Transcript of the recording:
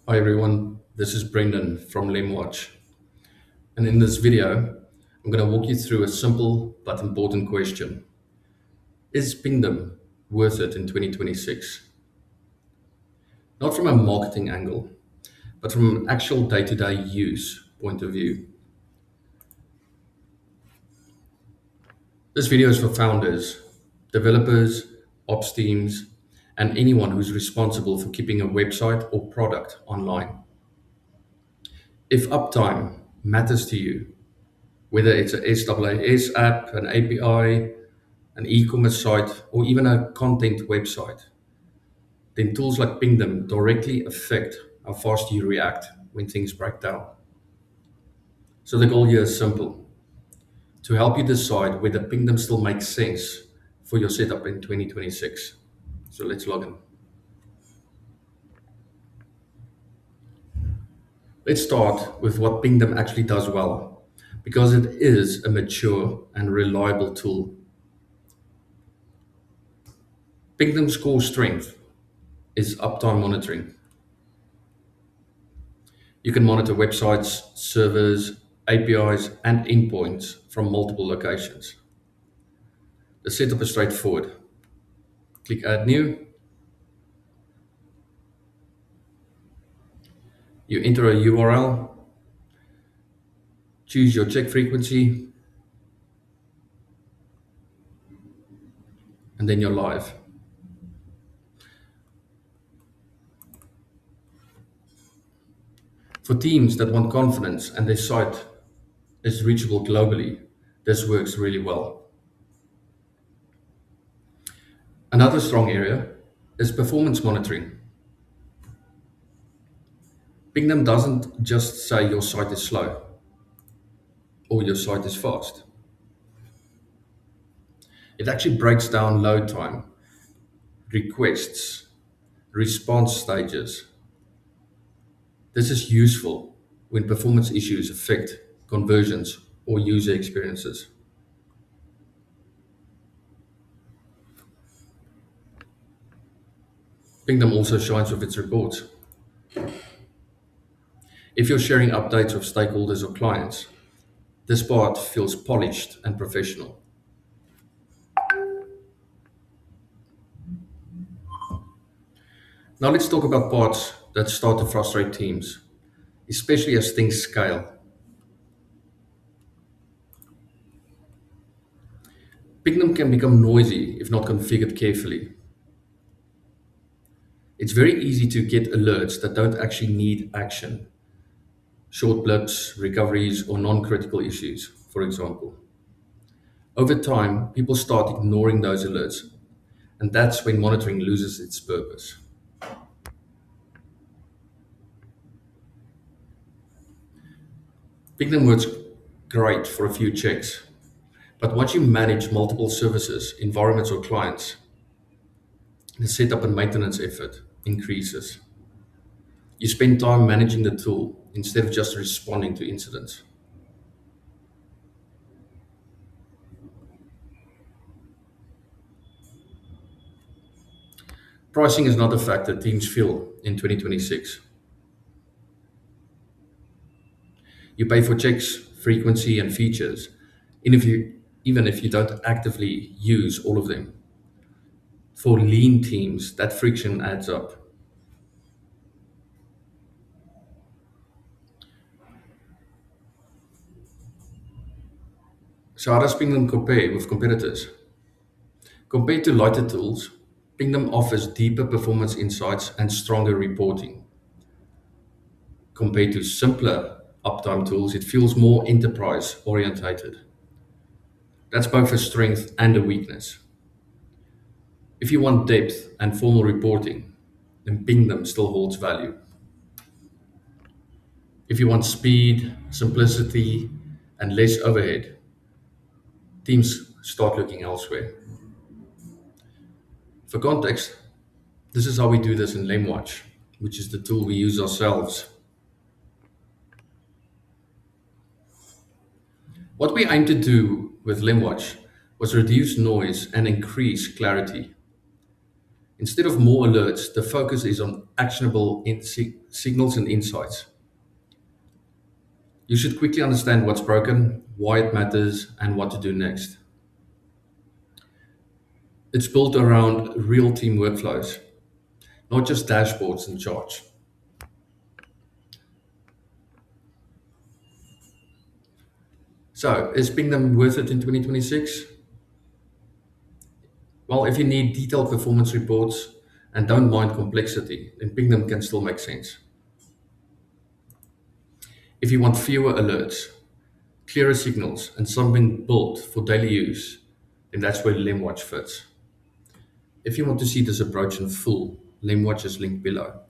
Hi everyone, this is Brendan from LemWatch. And in this video, I'm going to walk you through a simple but important question. Is Pingdom worth it in 2026? Not from a marketing angle, but from an actual day-to-day use point of view. This video is for founders, developers, ops teams, and anyone who's responsible for keeping a website or product online. If uptime matters to you, whether it's a SaaS app, an API, an e-commerce site, or even a content website, then tools like Pingdom directly affect how fast you react when things break down. So the goal here is simple: to help you decide whether Pingdom still makes sense for your setup in 2026. So let's log in. Let's start with what Pingdom actually does well, because it is a mature and reliable tool. Pingdom's core strength is uptime monitoring. You can monitor websites, servers, APIs, and endpoints from multiple locations. The setup is straightforward. Click Add New. You enter a URL, choose your check frequency, and then you're live. For teams that want confidence and their site is reachable globally, this works really well. Another strong area is performance monitoring. Pingdom doesn't just say your site is slow or your site is fast. It actually breaks down load time, requests, response stages. This is useful when performance issues affect conversions or user experiences. Pingdom also shines with its reports. If you're sharing updates with stakeholders or clients, this part feels polished and professional. Now let's talk about parts that start to frustrate teams, especially as things scale. Pingdom can become noisy if not configured carefully. It's very easy to get alerts that don't actually need action, short blips, recoveries, or non-critical issues, for example. Over time, people start ignoring those alerts, and that's when monitoring loses its purpose. Pingdom works great for a few checks, but once you manage multiple services, environments, or clients, the setup and maintenance effort increases. You spend time managing the tool instead of just responding to incidents. Pricing is not a factor teams feel in 2026. You pay for checks, frequency, and features, even if you don't actively use all of them. For lean teams, that friction adds up. So how does Pingdom compare with competitors? Compared to lighter tools, Pingdom offers deeper performance insights and stronger reporting. Compared to simpler uptime tools, it feels more enterprise orientated. That's both a strength and a weakness. If you want depth and formal reporting, then Pingdom still holds value. If you want speed, simplicity, and less overhead, teams start looking elsewhere. For context, this is how we do this in LemWatch, which is the tool we use ourselves. What we aim to do with LemWatch was reduce noise and increase clarity. Instead of more alerts, the focus is on actionable signals and insights. You should quickly understand what's broken, why it matters, and what to do next. It's built around real team workflows, not just dashboards and charts. So, is Pingdom worth it in 2026? Well, if you need detailed performance reports and don't mind complexity, then Pingdom can still make sense. If you want fewer alerts, clearer signals, and something built for daily use, then that's where LemWatch fits. If you want to see this approach in full, LemWatch is linked below.